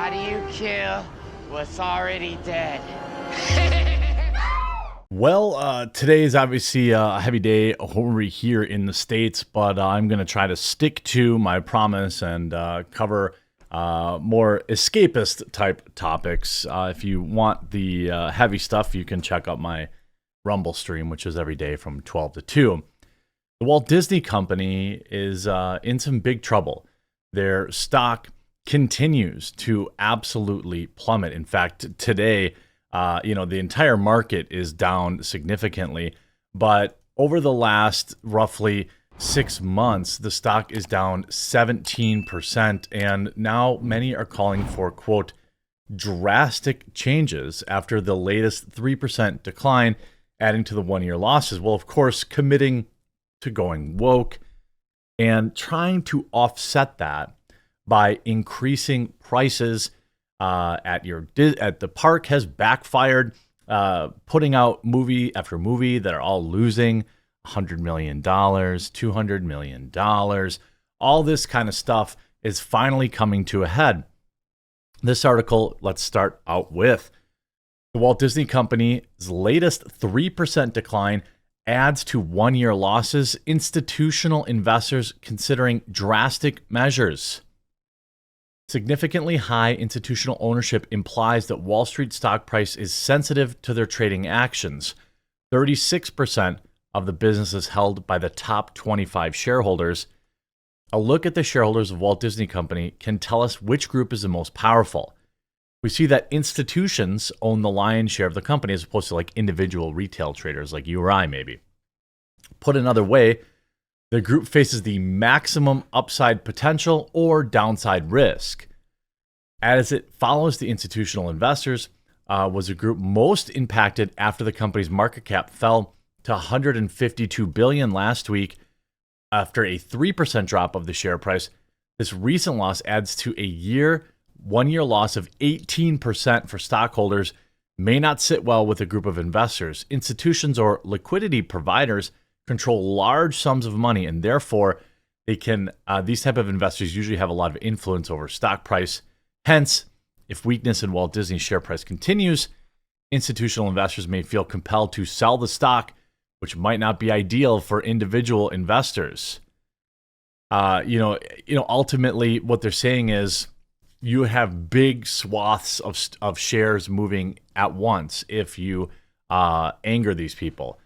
How do you kill what's already dead? Well, today is obviously a heavy day over here in the States, but I'm going to try to stick to my promise and cover more escapist type topics. If you want the heavy stuff, you can check out my Rumble stream, which is every day from 12 to 2. The Walt Disney Company is in some big trouble. Their stock continues to absolutely plummet. In fact, today, the entire market is down significantly, but over the last roughly 6 months, the stock is down 17%, and now many are calling for, quote, drastic changes after the latest 3% decline, adding to the one-year losses. Well, of course, committing to going woke and trying to offset that by increasing prices at the park has backfired, putting out movie after movie that are all losing $100 million, $200 million. All this kind of stuff is finally coming to a head. This article, let's start out with the Walt Disney Company's latest 3% decline adds to one-year losses, institutional investors considering drastic measures. Significantly high institutional ownership implies that Wall Street stock price is sensitive to their trading actions. 36% of the business is held by the top 25 shareholders. A look at the shareholders of Walt Disney Company can tell us which group is the most powerful. We see that institutions own the lion's share of the company as opposed to like individual retail traders like you or I maybe. Put another way, the group faces the maximum upside potential or downside risk. As it follows the institutional investors, was a group most impacted after the company's market cap fell to $152 billion last week after a 3% drop of the share price. This recent loss adds to a one-year loss of 18% for stockholders. May not sit well with a group of investors. Institutions or liquidity providers control large sums of money, and therefore they can. These type of investors usually have a lot of influence over stock price. Hence, if weakness in Walt Disney's share price continues, institutional investors may feel compelled to sell the stock, which might not be ideal for individual investors. Ultimately, what they're saying is you have big swaths of shares moving at once if you anger these people.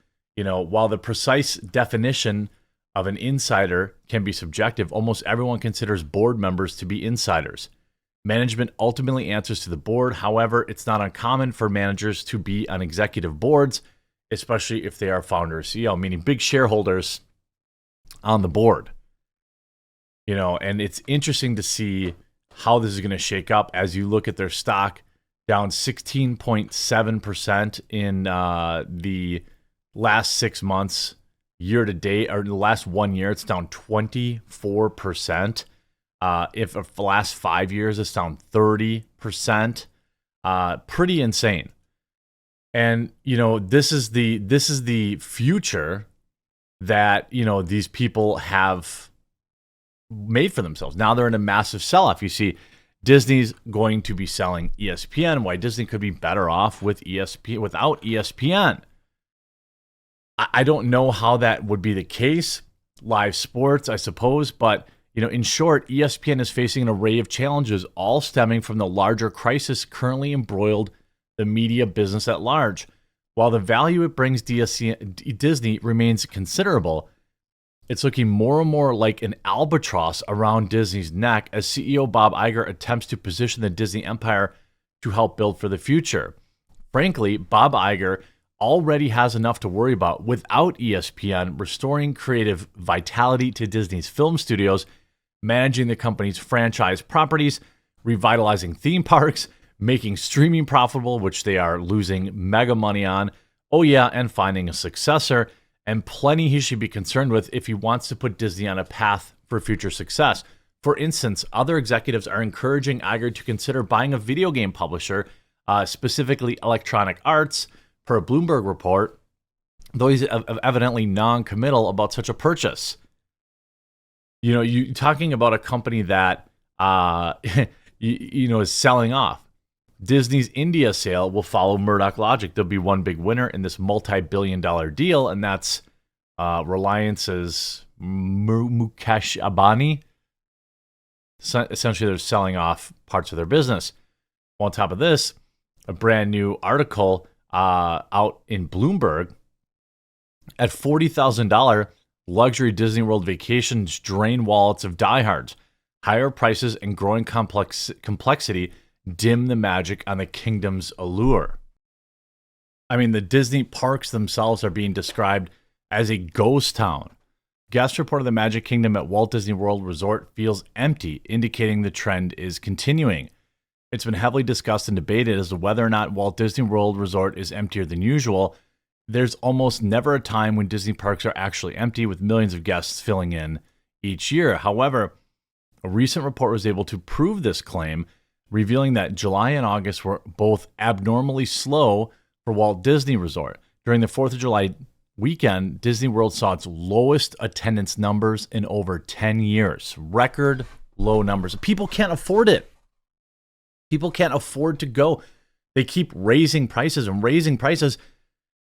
While the precise definition of an insider can be subjective, almost everyone considers board members to be insiders. Management ultimately answers to the board. However, it's not uncommon for managers to be on executive boards, especially if they are founder or CEO, meaning big shareholders on the board. And it's interesting to see how this is going to shake up as you look at their stock down 16.7% in the last 6 months, year to date, or the last 1 year, it's down 24%. If for the last 5 years, it's down 30%. Pretty insane. And this is the future that these people have made for themselves. Now they're in a massive sell-off. You see, Disney's going to be selling ESPN. Why Disney could be better off with without ESPN. I don't know how that would be the case. Live sports, I suppose, but in short, ESPN is facing an array of challenges, all stemming from the larger crisis currently embroiled the media business at large. While the value it brings Disney remains considerable, it's looking more and more like an albatross around Disney's neck as CEO Bob Iger attempts to position the Disney empire to help build for the future. Frankly, Bob Iger already has enough to worry about without ESPN restoring creative vitality to Disney's film studios, managing the company's franchise properties, revitalizing theme parks, making streaming profitable, which they are losing mega money on. Oh yeah, and finding a successor, and plenty he should be concerned with if he wants to put Disney on a path for future success. For instance, other executives are encouraging Iger to consider buying a video game publisher, specifically Electronic Arts, per a Bloomberg report, though he's evidently non-committal about such a purchase. You talking about a company that is selling off. Disney's India sale will follow Murdoch logic. There'll be one big winner in this multi-billion-dollar deal, and that's Reliance's Mukesh Ambani. So essentially, they're selling off parts of their business. On top of this, a brand new article out in Bloomberg at $40,000, luxury Disney World vacations drain wallets of diehards. Higher prices and growing complexity dim the magic on the kingdom's allure. I mean, the Disney parks themselves are being described as a ghost town. Guests reported the Magic Kingdom at Walt Disney World Resort feels empty, indicating the trend is continuing. It's been heavily discussed and debated as to whether or not Walt Disney World Resort is emptier than usual. There's almost never a time when Disney parks are actually empty, with millions of guests filling in each year. However, a recent report was able to prove this claim, revealing that July and August were both abnormally slow for Walt Disney Resort. During the 4th of July weekend, Disney World saw its lowest attendance numbers in over 10 years. Record low numbers. People can't afford it. People can't afford to go. They keep raising prices and raising prices.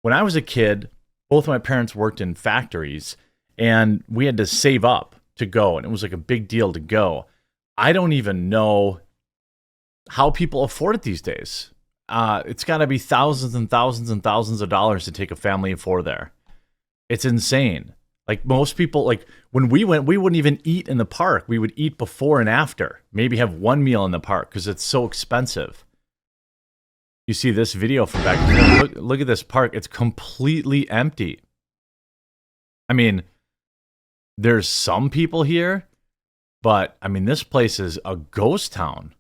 When I was a kid, both of my parents worked in factories, and we had to save up to go, and it was like a big deal to go. I don't even know how people afford it these days. It's got to be thousands and thousands and thousands of dollars to take a family of four there. It's insane. Like most people, like when we went, we wouldn't even eat in the park. We would eat before and after, maybe have one meal in the park because it's so expensive. You see this video from back then. Look at this park. It's completely empty. I mean, there's some people here, but I mean, this place is a ghost town.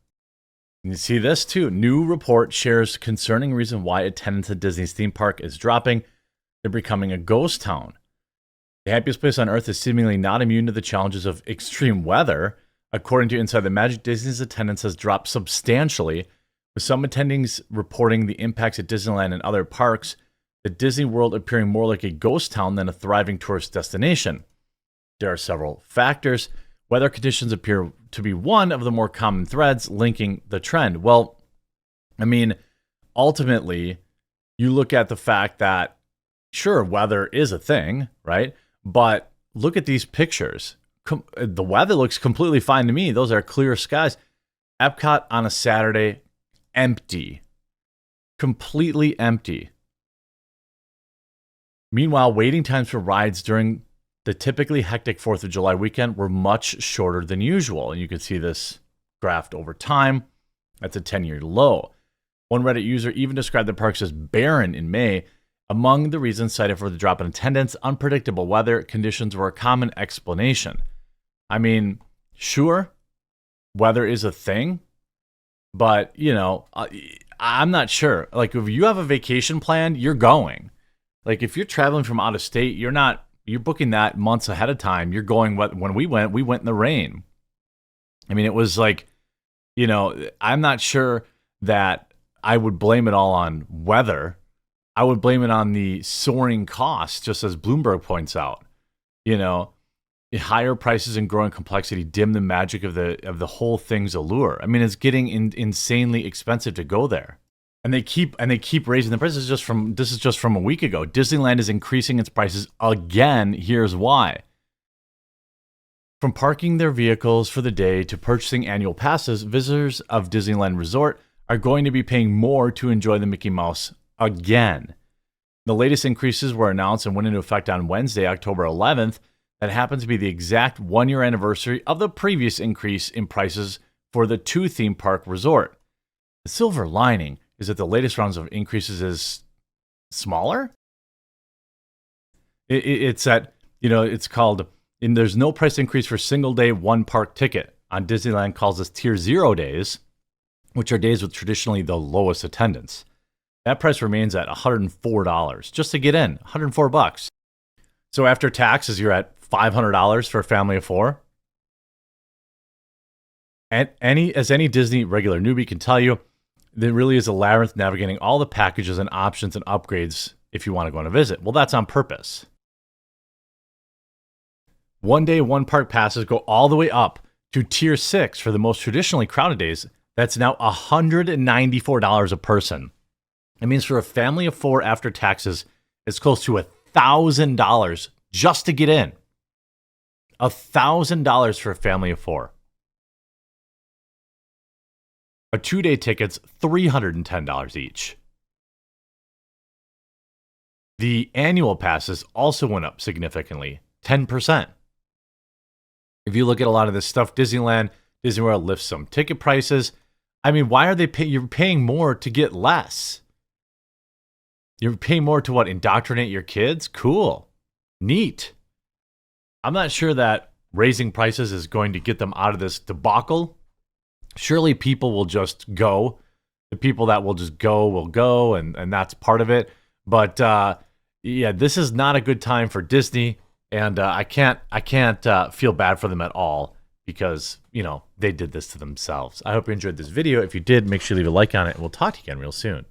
You see this too. New report shares concerning reason why attendance at Disney's theme park is dropping. They're becoming a ghost town. The happiest place on earth is seemingly not immune to the challenges of extreme weather. According to Inside the Magic, Disney's attendance has dropped substantially, with some attendings reporting the impacts at Disneyland and other parks, the Disney World appearing more like a ghost town than a thriving tourist destination. There are several factors. Weather conditions appear to be one of the more common threads linking the trend. Well, I mean, ultimately, you look at the fact that, sure, weather is a thing, right? But look at these pictures. The weather looks completely fine to me. Those are clear skies. Epcot on a Saturday, empty. Completely empty. Meanwhile, waiting times for rides during the typically hectic 4th of July weekend were much shorter than usual. And you can see this graphed over time. That's a 10-year low. One Reddit user even described the parks as barren in May. Among the reasons cited for the drop in attendance, unpredictable weather conditions were a common explanation. I mean, sure, weather is a thing, but, you know, I'm not sure. Like, if you have a vacation planned, you're going. Like, if you're traveling from out of state, you're booking that months ahead of time. You're going, when we went in the rain. I mean, it was like, you know, I'm not sure that I would blame it all on weather. I would blame it on the soaring costs, just as Bloomberg points out. You know, higher prices and growing complexity dim the magic of the whole thing's allure. I mean, it's getting insanely expensive to go there. And they keep raising the prices. This is just from a week ago. Disneyland is increasing its prices again. Here's why. From parking their vehicles for the day to purchasing annual passes, visitors of Disneyland Resort are going to be paying more to enjoy the Mickey Mouse again. The latest increases were announced and went into effect on Wednesday, October 11th. That happens to be the exact one-year anniversary of the previous increase in prices for the two theme park resort. The silver lining is that the latest rounds of increases is smaller. It's that, you know, it's called, and there's no price increase for single day one park ticket. On Disneyland calls this tier 0 days, which are days with traditionally the lowest attendance. That price remains at $104 just to get in, $104. So after taxes, you're at $500 for a family of four. And as any Disney regular newbie can tell you, there really is a labyrinth navigating all the packages and options and upgrades if you want to go on a visit. Well, that's on purpose. One day, one park passes go all the way up to tier 6 for the most traditionally crowded days, That's now $194 a person. It means for a family of 4 after taxes, it's close to $1,000 just to get in. $1,000 for a family of 4. A 2-day ticket's $310 each. The annual passes also went up significantly, 10%. If you look at a lot of this stuff, Disney World lifts some ticket prices. I mean, why are they you're paying more to get less? You're paying more to what? Indoctrinate your kids? Cool. Neat. I'm not sure that raising prices is going to get them out of this debacle. Surely people will just go. The people that will just go will go, and that's part of it. But yeah, this is not a good time for Disney, and I can't feel bad for them at all because, you know, they did this to themselves. I hope you enjoyed this video. If you did, make sure you leave a like on it, and we'll talk to you again real soon.